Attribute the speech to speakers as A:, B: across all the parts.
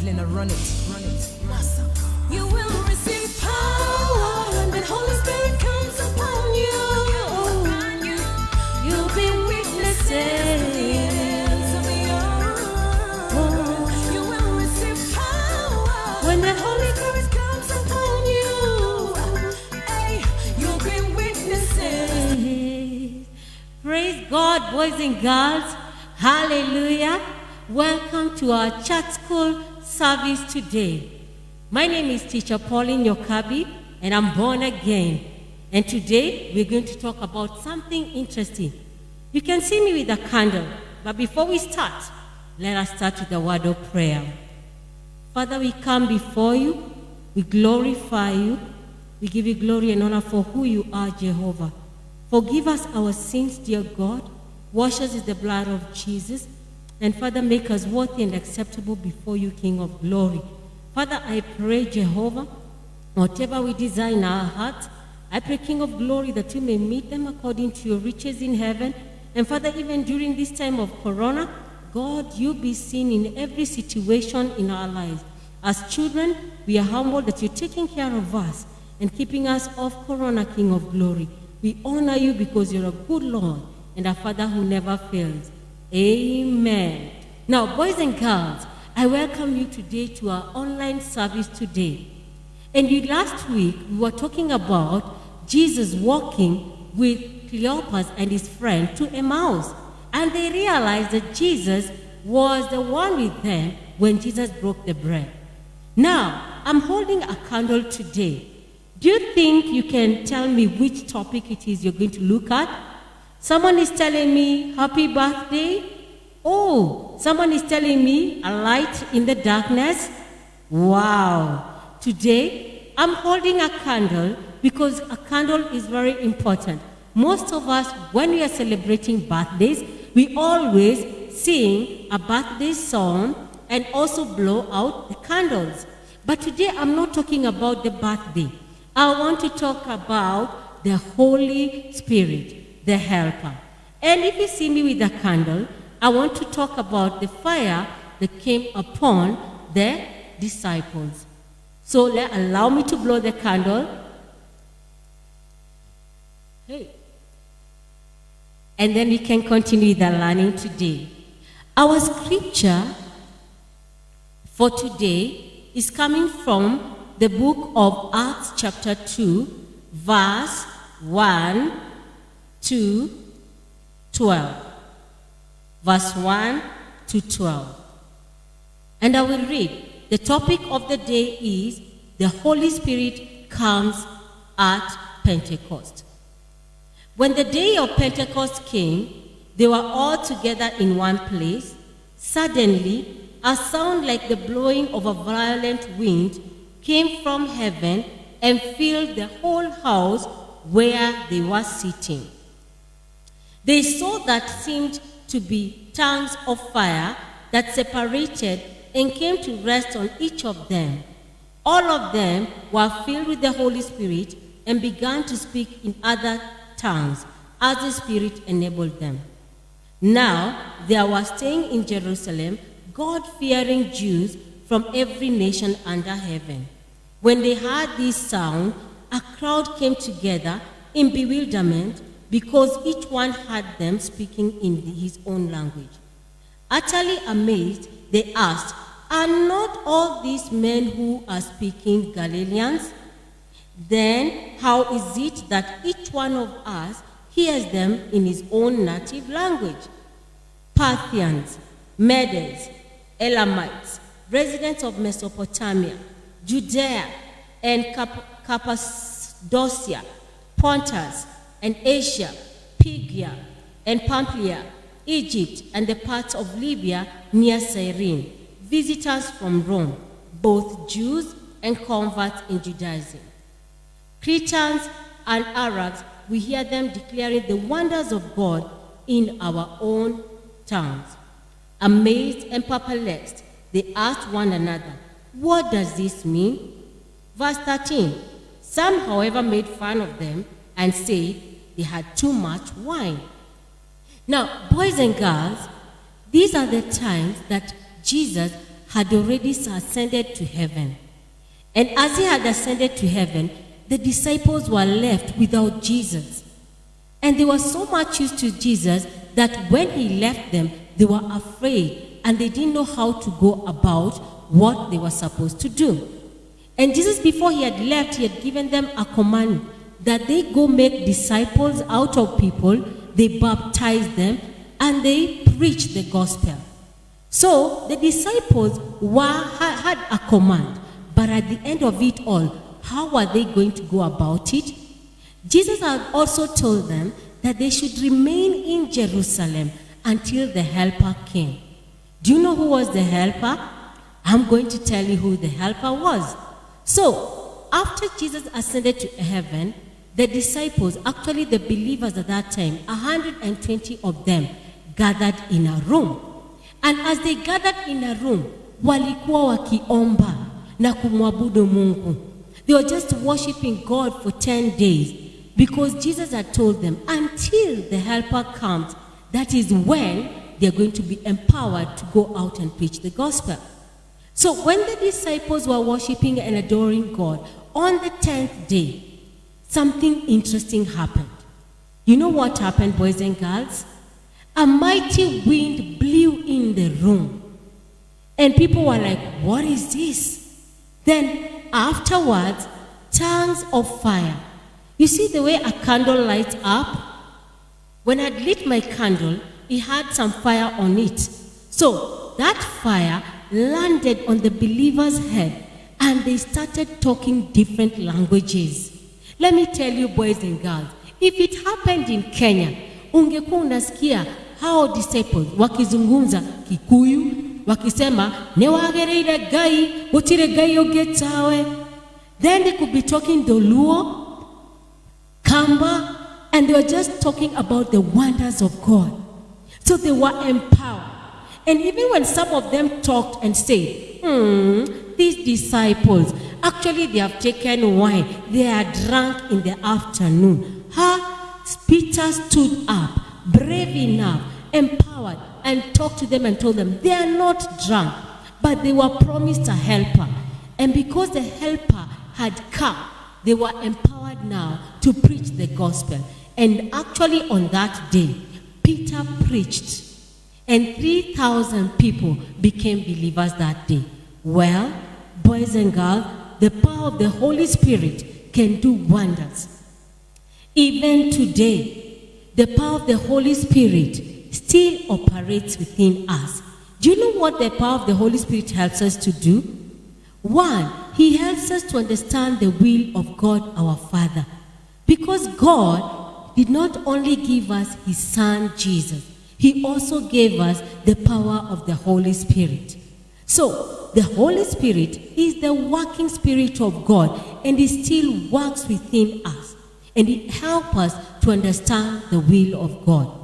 A: feeling, I run it. Massacre.
B: You will receive power when the Holy Spirit comes upon you. You'll be witnesses. You will receive power when the Holy Spirit comes upon you. Hey, you'll be witnesses. Praise God, boys and girls. Hallelujah. Welcome to our church school service today. My name is Teacher Pauline Yokabi, and I'm born again. And today, we're going to talk about something interesting. You can see me with a candle, but before we start, let us start with a word of prayer. Father, we come before you, we glorify you, we give you glory and honor for who you are, Jehovah. Forgive us our sins, dear God. Wash us with the blood of Jesus. And Father, make us worthy and acceptable before you, King of glory. Father, I pray, Jehovah, whatever we desire in our hearts, I pray, King of glory, that you may meet them according to your riches in heaven. And Father, even during this time of Corona, God, you be seen in every situation in our lives. As children, we are humbled that you're taking care of us and keeping us off Corona, King of glory. We honor you because you're a good Lord and a Father who never fails. Amen. Now, boys and girls, I welcome you today to our online service today. And last week, we were talking about Jesus walking with Cleopas and his friend to Emmaus. And they realized that Jesus was the one with them when Jesus broke the bread. Now, I'm holding a candle today. Do you think you can tell me which topic it is you're going to look at? Someone is telling me, happy birthday. Oh, someone is telling me, a light in the darkness. Wow. Today, I'm holding a candle because a candle is very important. Most of us, when we are celebrating birthdays, we always sing a birthday song and also blow out the candles. But today, I'm not talking about the birthday. I want to talk about the Holy Spirit, the Helper. And if you see me with a candle, I want to talk about the fire that came upon the disciples. So allow me to blow the candle. Hey. And then we can continue the learning today. Our scripture for today is coming from the book of Acts chapter 2, verse 1 to 12. Verse 1 to 12. And I will read. The topic of the day is the Holy Spirit comes at Pentecost. When the day of Pentecost came, they were all together in one place. Suddenly, a sound like the blowing of a violent wind came from heaven and filled the whole house where they were sitting. They saw that seemed to be tongues of fire that separated and came to rest on each of them. All of them were filled with the Holy Spirit and began to speak in other tongues as the Spirit enabled them. Now there were staying in Jerusalem God-fearing Jews from every nation under heaven. When they heard this sound, a crowd came together in bewilderment because each one had them speaking in his own language. Utterly amazed, they asked, "Are not all these men who are speaking Galileans? Then how is it that each one of us hears them in his own native language?" Parthians, Medes, Elamites, residents of Mesopotamia, Judea and Cappadocia, Pontus and Asia, Phrygia and Pamphylia, Egypt and the parts of Libya near Cyrene, visitors from Rome, both Jews and converts in Judaism. Cretans and Arabs, we hear them declaring the wonders of God in our own tongues. Amazed and perplexed, they asked one another, "What does this mean?" Verse 13, some, however, made fun of them and said they had too much wine. Now, boys and girls, these are the times that Jesus had already ascended to heaven. And as he had ascended to heaven, the disciples were left without Jesus. And they were so much used to Jesus that when he left them, they were afraid and they didn't know how to go about what they were supposed to do. And Jesus, before he had left, he had given them a command that they go make disciples out of people, they baptize them, and they preach the gospel. So the disciples had a command, but at the end of it all, how are they going to go about it? Jesus had also told them that they should remain in Jerusalem until the Helper came. Do you know who was the Helper? I'm going to tell you who the Helper was. So, after Jesus ascended to heaven, the disciples, actually the believers at that time, 120 of them, gathered in a room. And as they gathered in a room, walikuwa wakiomba na kumwabudu Mungu. They were just worshiping God for 10 days because Jesus had told them, until the Helper comes, that is when they're going to be empowered to go out and preach the gospel. So when the disciples were worshiping and adoring God, on the 10th day, something interesting happened. You know what happened, boys and girls? A mighty wind blew in the room. And people were like, what is this? Then afterwards, tongues of fire. You see the way a candle lights up? When I lit my candle, it had some fire on it. So that fire landed on the believer's head and they started talking different languages. Let me tell you, boys and girls, if it happened in Kenya, ungekuwa unasikia hao disciples wakizungumza Kikuyu, wakisema newagereire gai, utire gai ogetawe. Then they could be talking Doluo, Kamba, and they were just talking about the wonders of God. So they were empowered. And even when some of them talked and said, these disciples, actually they have taken wine, they are drunk in the afternoon. Peter stood up, brave enough, empowered, and talked to them and told them they are not drunk, but they were promised a helper. And because the helper had come, they were empowered now to preach the gospel. And actually on that day, Peter preached. And 3,000 people became believers that day. Well, boys and girls, the power of the Holy Spirit can do wonders. Even today, the power of the Holy Spirit still operates within us. Do you know what the power of the Holy Spirit helps us to do? One, he helps us to understand the will of God our Father. Because God did not only give us his Son Jesus, he also gave us the power of the Holy Spirit. So, the Holy Spirit is the working Spirit of God, and it still works within us. And it helps us to understand the will of God.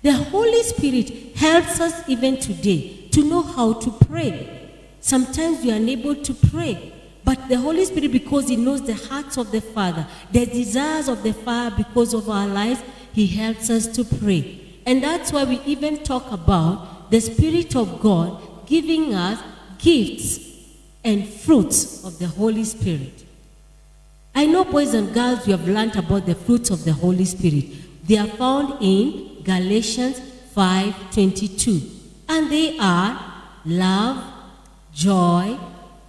B: The Holy Spirit helps us even today to know how to pray. Sometimes we are unable to pray, but the Holy Spirit, because he knows the hearts of the Father, the desires of the Father because of our lives, he helps us to pray. And that's why we even talk about the Spirit of God giving us gifts and fruits of the Holy Spirit. I know, boys and girls, you have learned about the fruits of the Holy Spirit. They are found in Galatians 5:22. And they are love, joy,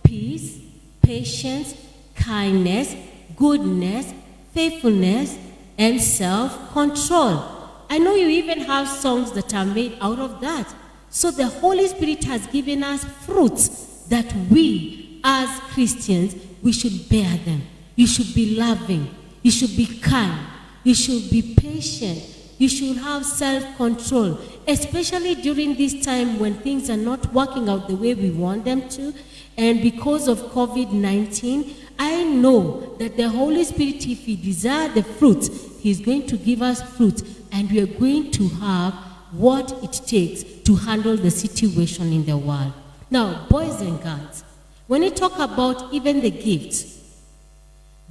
B: peace, patience, kindness, goodness, faithfulness, and self-control. I know you even have songs that are made out of that. So the Holy Spirit has given us fruits that we, as Christians, we should bear them. You should be loving. You should be kind. You should be patient. You should have self-control, especially during this time when things are not working out the way we want them to. And because of COVID-19, I know that the Holy Spirit, if he desires the fruits, he's going to give us fruits. And we are going to have what it takes to handle the situation in the world. Now, boys and girls, when we talk about even the gifts,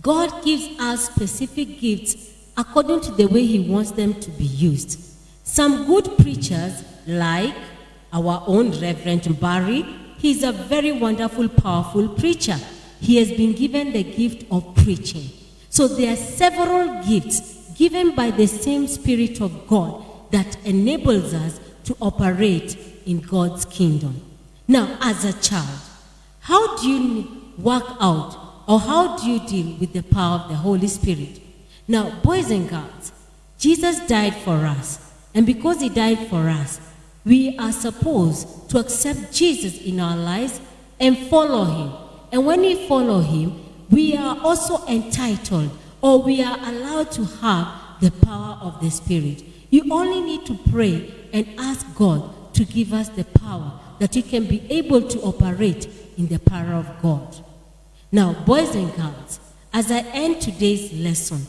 B: God gives us specific gifts according to the way he wants them to be used. Some good preachers, like our own Reverend Barry, He's a very wonderful, powerful preacher. He has been given the gift of preaching. So there are several gifts given by the same Spirit of God that enables us to operate in God's kingdom. Now, as a child, how do you work out or how do you deal with the power of the Holy Spirit? Now, boys and girls, Jesus died for us. And because he died for us, we are supposed to accept Jesus in our lives and follow him. And when we follow him, we are also entitled, or we are allowed to have the power of the Spirit. You only need to pray and ask God to give us the power that we can be able to operate in the power of God. Now, boys and girls, as I end today's lesson,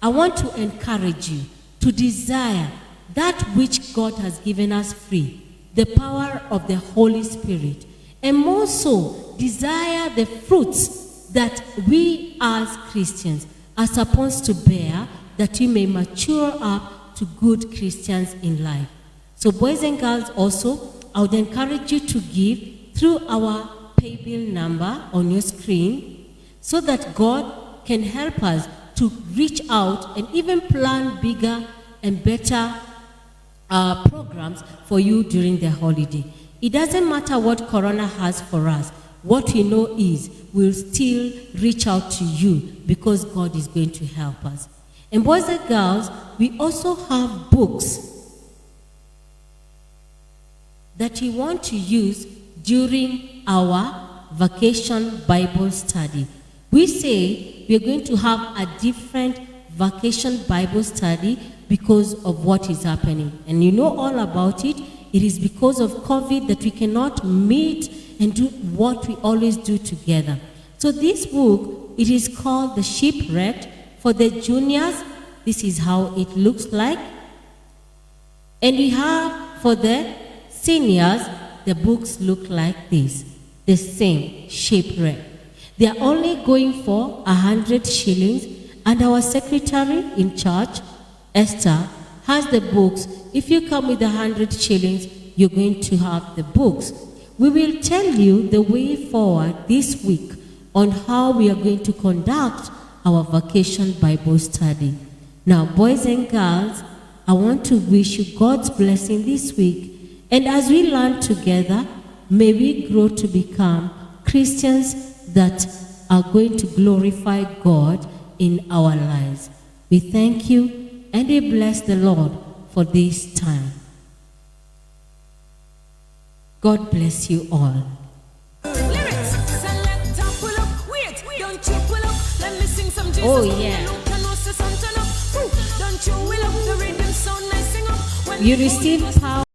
B: I want to encourage you to desire that which God has given us free, the power of the Holy Spirit, and more so, desire the fruits that we as Christians are supposed to bear, that we may mature up to good Christians in life. So boys and girls also, I would encourage you to give through our pay bill number on your screen so that God can help us to reach out and even plan bigger and better programs for you during the holiday. It doesn't matter what Corona has for us. What we know is we'll still reach out to you because God is going to help us. And boys and girls, we also have books that we want to use during our vacation Bible study. We say we're going to have a different vacation Bible study because of what is happening. And you know all about it. It is because of COVID that we cannot meet and do what we always do together. So this book, it is called The Shipwrecked. For the juniors, this is how it looks like. And we have for the seniors, the books look like this. The same, Shipwrecked. They are only going for 100 shillings. And our secretary in charge, Esther, has the books. If you come with 100 shillings, you're going to have the books. We will tell you the way forward this week on how we are going to conduct our vacation Bible study. Now, boys and girls, I want to wish you God's blessing this week. And as we learn together, may we grow to become Christians that are going to glorify God in our lives. We thank you and we bless the Lord for this time. God bless you all. Oh yeah. You receive power.